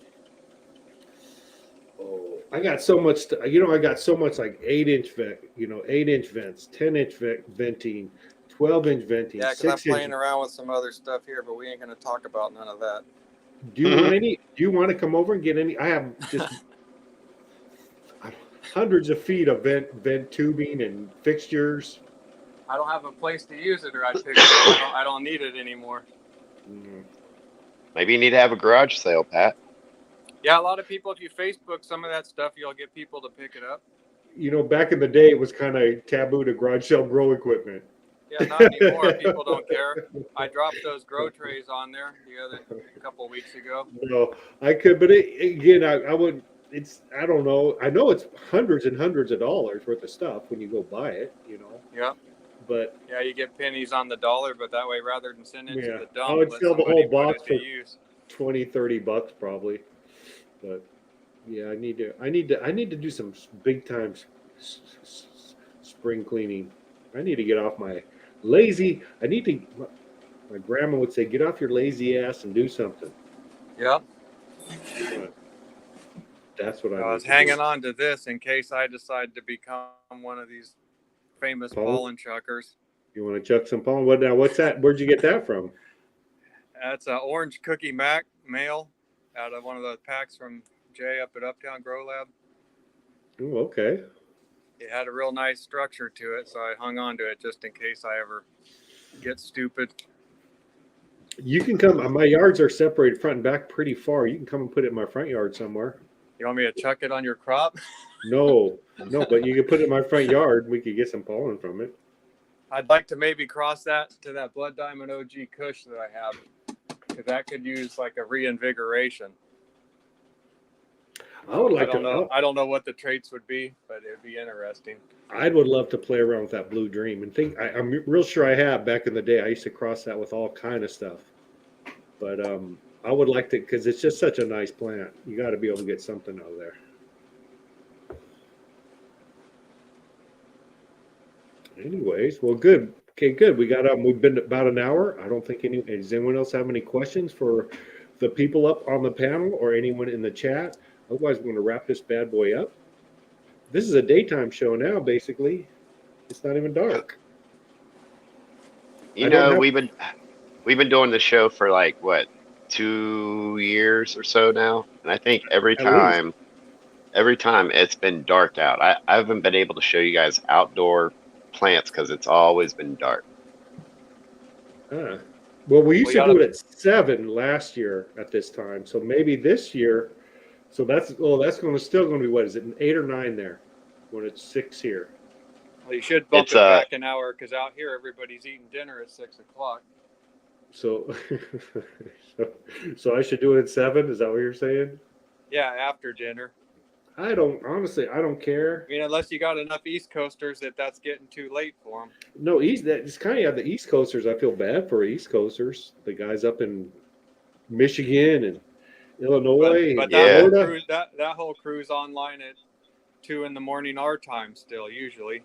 Oh, I got so much. I got so much like 8-inch vent. 8-inch vents, 10-inch venting, 12-inch venting. Yeah, because I'm playing around with some other stuff here, but we ain't going to talk about none of that. Do you want any? Do you want to come over and get any? I have just hundreds of feet of vent tubing and fixtures. I don't have a place to use it, or I'd pick it up. I don't need it anymore. Maybe you need to have a garage sale, Pat. Yeah, a lot of people, if you Facebook some of that stuff, you'll get people to pick it up. Back in the day, it was kind of taboo to garage sale grow equipment. Yeah, not anymore. People don't care. I dropped those grow trays on there a couple of weeks ago. No, I could, but again, I would. I don't know. I know it's hundreds and hundreds of dollars worth of stuff when you go buy it. Yeah. But yeah, you get pennies on the dollar, but that way, rather than send it to the dump, I would sell the whole box for use. $20-$30 probably. But yeah, I need to do some big time spring cleaning. I need to get off my lazy. My grandma would say, "Get off your lazy ass and do something." Yep. But that's what I was hanging on to this in case I decide to become one of these famous pollen chuckers. You want to chuck some pollen? What's that? Where'd you get that from? That's an orange cookie mail out of one of those packs from Jay up at Uptown Grow Lab. Oh, okay. It had a real nice structure to it, so I hung on to it just in case I ever get stupid. You can come. My yards are separated front and back pretty far. You can come and put it in my front yard somewhere. You want me to chuck it on your crop? No, but you can put it in my front yard. We could get some pollen from it. I'd like to maybe cross that to that Blood Diamond OG Kush that I have, because that could use like a reinvigoration. I would like I don't know what the traits would be, but it'd be interesting. I would love to play around with that Blue Dream and think. I'm real sure I have back in the day. I used to cross that with all kind of stuff, but I would like to because it's just such a nice plant. You got to be able to get something out of there. Anyways, well, good. Okay, good. We got we've been about an hour. I don't think does anyone else have any questions for the people up on the panel or anyone in the chat? Otherwise, we're going to wrap this bad boy up. This is a daytime show now, basically. It's not even dark. You I don't know, have we've been doing the show for like what, 2 years or so now, and I think at least. every time it's been dark out. I haven't been able to show you guys outdoor plants because it's always been dark. Well, we used We to do gotta. it at 7 last year at this time. So maybe this year. So that's going to still going to be what is it, an 8 or 9 there when it's 6 here. Well, you should bump It's it back an hour because out here everybody's eating dinner at 6 o'clock. So, so I should do it at 7. Is that what you're saying? Yeah, after dinner. I don't care. I mean, unless you got enough East Coasters that's getting too late for them. No, it's kind of the East Coasters. I feel bad for East Coasters, the guys up in Michigan and Illinois But and that whole Florida. crew, that whole crew's online at 2 in the morning our time still usually.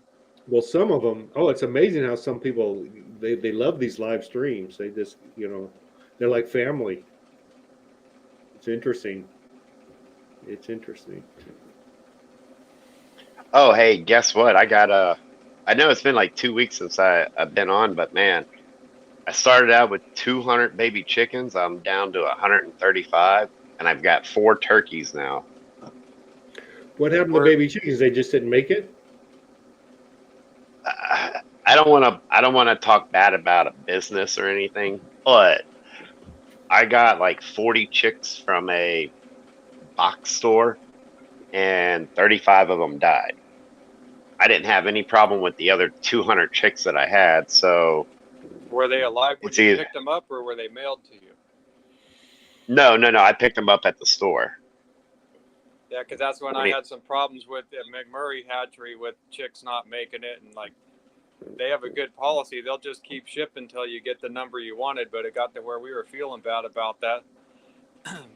Well, some of them. Oh, it's amazing how some people they love these live streams. They just they're like family. It's interesting. It's interesting. Oh, hey, guess what? I know it's been like 2 weeks since I've been on, but man, I started out with 200 baby chickens. I'm down to 135, and I've got 4 turkeys now. What happened to baby chickens? They just didn't make it. I don't want to talk bad about a business or anything, but I got like 40 chicks from a box store, and 35 of them died. I didn't have any problem with the other 200 chicks that I had, so. Were they alive when you picked them up, or were they mailed to you? No. I picked them up at the store. Yeah, because that's when I had some problems with the McMurray hatchery with chicks not making it, and like they have a good policy. They'll just keep shipping until you get the number you wanted, but it got to where we were feeling bad about that.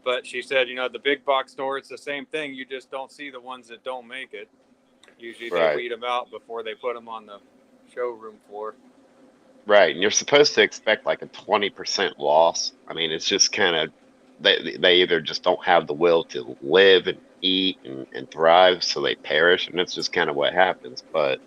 But she said, the big box store, it's the same thing. You just don't see the ones that don't make it. Usually they weed them out before they put them on the showroom floor. Right, and you're supposed to expect like a 20% loss. I mean, it's just kind of, they either just don't have the will to live and eat and thrive, so they perish, and that's just kind of what happens. But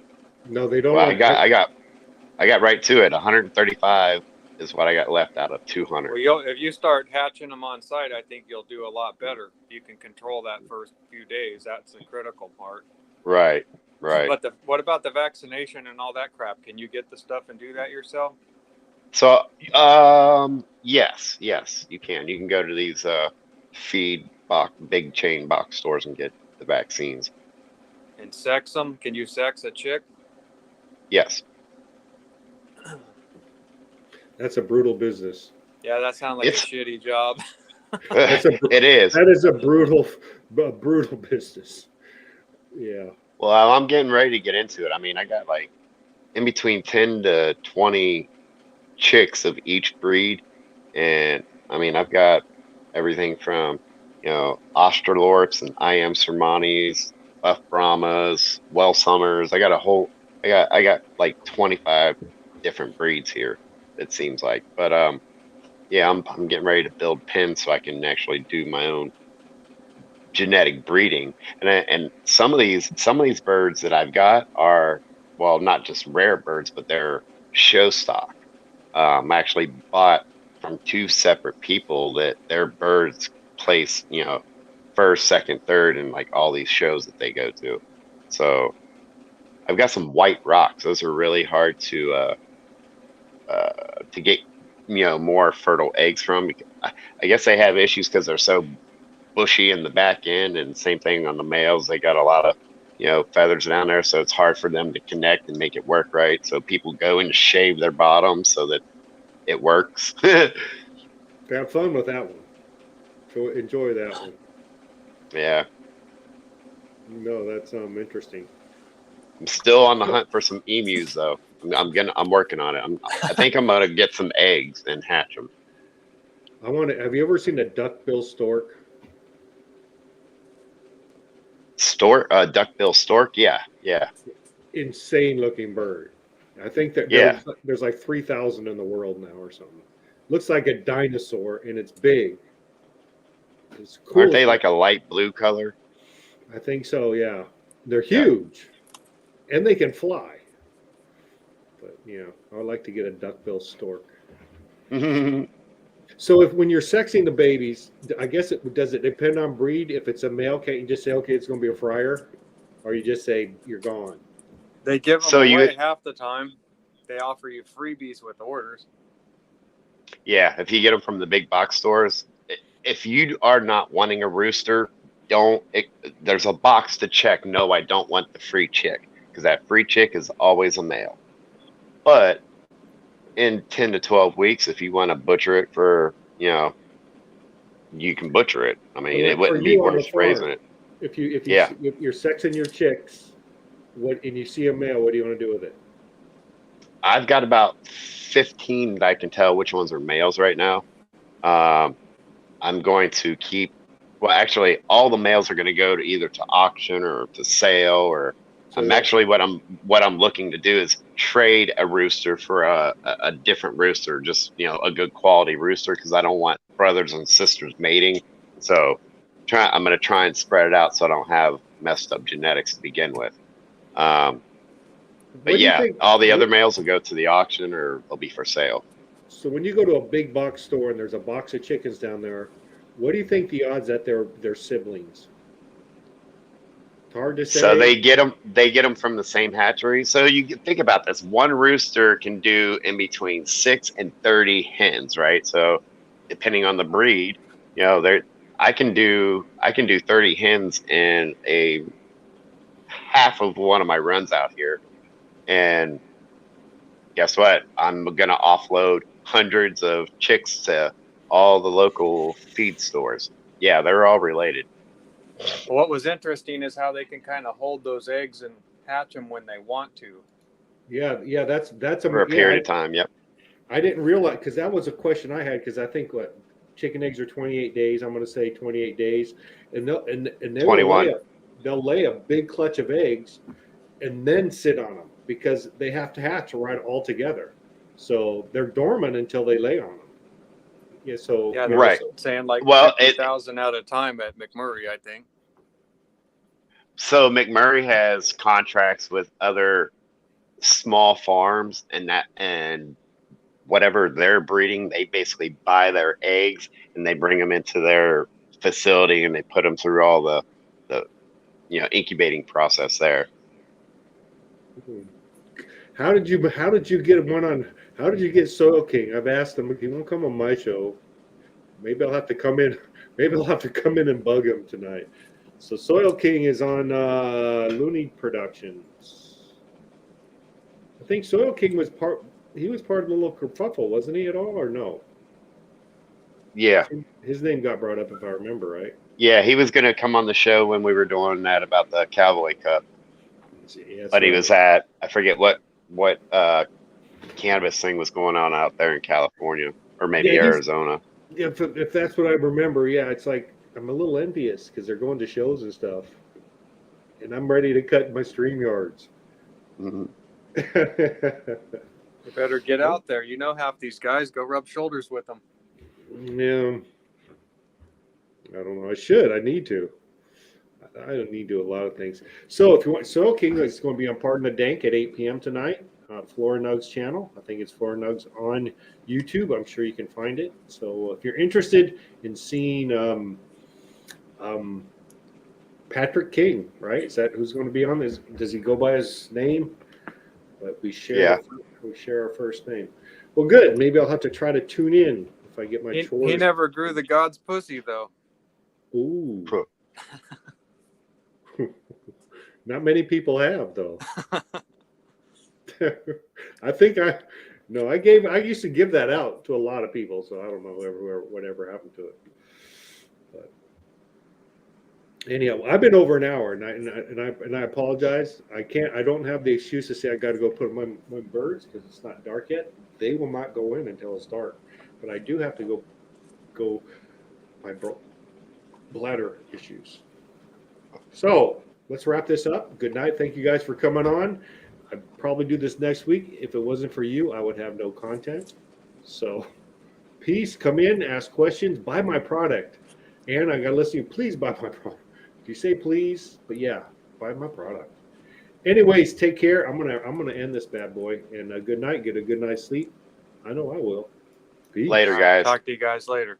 no, they don't. Well, I got right to it. 135 is what I got left out of 200. Well, if you start hatching them on site, I think you'll do a lot better. You can control that first few days. That's the critical part. Right. But what about the vaccination and all that crap? Can you get the stuff and do that yourself? So, yes, you can. You can go to these feed big chain box stores and get the vaccines. And sex them? Can you sex a chick? Yes. That's a brutal business. Yeah, that sounds like a shitty job. It is. That is a brutal business. Yeah. Well, I'm getting ready to get into it. I mean, I got like in between 10 to 20 chicks of each breed. And I mean, I've got everything from, Australorps and IM Sermanis, Buff Brahmas, Well Summers. I got like 25 different breeds here, it seems like. But yeah, I'm getting ready to build pens so I can actually do my own genetic breeding. And some of these birds that I've got are, well, not just rare birds, but they're show stock. I actually bought from 2 separate people that their birds place, first, second, third, and like all these shows that they go to. So I've got some white rocks. Those are really hard to get, more fertile eggs from. I guess they have issues because they're so bushy in the back end, and same thing on the males. They got a lot of, feathers down there, so it's hard for them to connect and make it work right. So people go and shave their bottoms so that it works. Have fun with that one. So enjoy that one. Yeah. No, that's interesting. I'm still on the hunt for some emus, though. I'm working on it. I think I'm gonna get some eggs and hatch them. Have you ever seen a duck-bill stork? Duck-bill stork? Yeah. Insane looking bird. I think that Yeah. there's like 3,000 in the world now or something. Looks like a dinosaur and it's big. It's Aren't cool. they like a light blue color? I think so. Yeah, they're Yeah. huge and they can fly. But I would like to get a duckbill stork. So if when you're sexing the babies, I guess does it depend on breed? If it's a male, can't you just say, okay, it's going to be a fryer, or you just say you're gone? They give them So away half the time. They offer you freebies with orders. yeah, if you get them from the big box stores, if you are not wanting a rooster, there's a box to check. No, I don't want the free chick, because that free chick is always a male. But in 10 to 12 weeks, if you want to butcher it for, you can butcher it. I mean, it Like for wouldn't be you on the worth raising farm, it. if you Yeah. if you're sexing your chicks, and you see a male, what do you want to do with it? I've got about 15 that I can tell which ones are males right now. Um, I'm going to well, actually, all the males are going to go to either to auction or to sale, or So I'm actually what I'm looking to do is trade a rooster for a different rooster, just a good quality rooster, because I don't want brothers and sisters mating. So I'm going to try and spread it out so I don't have messed up genetics to begin with. But what do you yeah, think? all the other males will go to the auction or they'll be for sale. So when you go to a big box store and there's a box of chickens down there, what do you think the odds that they're siblings? It's hard to So say. they get them from the same hatchery. So you think about this: one rooster can do in between 6 and 30 hens, right? So depending on the breed, there I can do 30 hens in a half of one of my runs out here. And guess what? I'm gonna offload hundreds of chicks to all the local feed stores. Yeah, they're all related What was interesting is how they can kind of hold those eggs and hatch them when they want to. Yeah, that's for a yeah. period of time. Yep. I didn't realize, because that was a question I had, because I think what chicken eggs are 28 days. I'm going to say 28 days, and they will 21. they'll lay a big clutch of eggs and then sit on them because they have to hatch right all together. So they're dormant until they lay on them. Yeah. So Yeah, they're Right. saying like Well, 50,000 at a time at McMurray, I think. so McMurray has contracts with other small farms, and whatever they're breeding, they basically buy their eggs and they bring them into their facility and they put them through all the incubating process there. how did you get one on? How did you get Soil King? I've asked him. He won't come on my show. Maybe I'll have to come in. Maybe I'll have to come in and bug him tonight. So Soil King is on Looney Productions. I think Soil King was part. He was part of the little kerfuffle, wasn't he at all, or no? Yeah. His name got brought up, if I remember right. Yeah, he was going to come on the show when we were doing that about the Cowboy Cup, Yeah, but he was at, I forget what cannabis thing was going on out there in California, or maybe Arizona. Yeah, if that's what I remember, yeah, it's like I'm a little envious because they're going to shows and stuff, and I'm ready to cut my stream yards. Mhm. You better get out there. You know, half these guys go rub shoulders with them. Yeah, I don't know. I should. I need to. I don't need to do a lot of things. So if you want, Soil King is going to be on Pardon the Dank at 8 p.m. tonight. Flora Nugs channel. I think it's Flora Nugs on YouTube. I'm sure you can find it. So if you're interested in seeing Patrick King, right? Is that who's going to be on this? Does he go by his name? But we share our first name. Well, good. Maybe I'll have to try to tune in if I get my chores. He never grew the god's pussy though. Ooh. Not many people have though. I think I used to give that out to a lot of people, so I don't know whatever happened to it. But anyhow, I've been over an hour, and I apologize. I don't have the excuse to say I got to go put my birds because it's not dark yet. They will not go in until it's dark, but I do have to go my bladder issues. So let's wrap this up. Good night. Thank you guys for coming on. I'd probably do this next week. If it wasn't for you, I would have no content. So, peace. Come in, ask questions, buy my product. And I got to listen to you. Please buy my product. You say please, but yeah, buy my product. Anyways, take care. I'm gonna end this bad boy. And good night. Get a good night's sleep. I know I will. Peace. Later, guys. Talk to you guys later.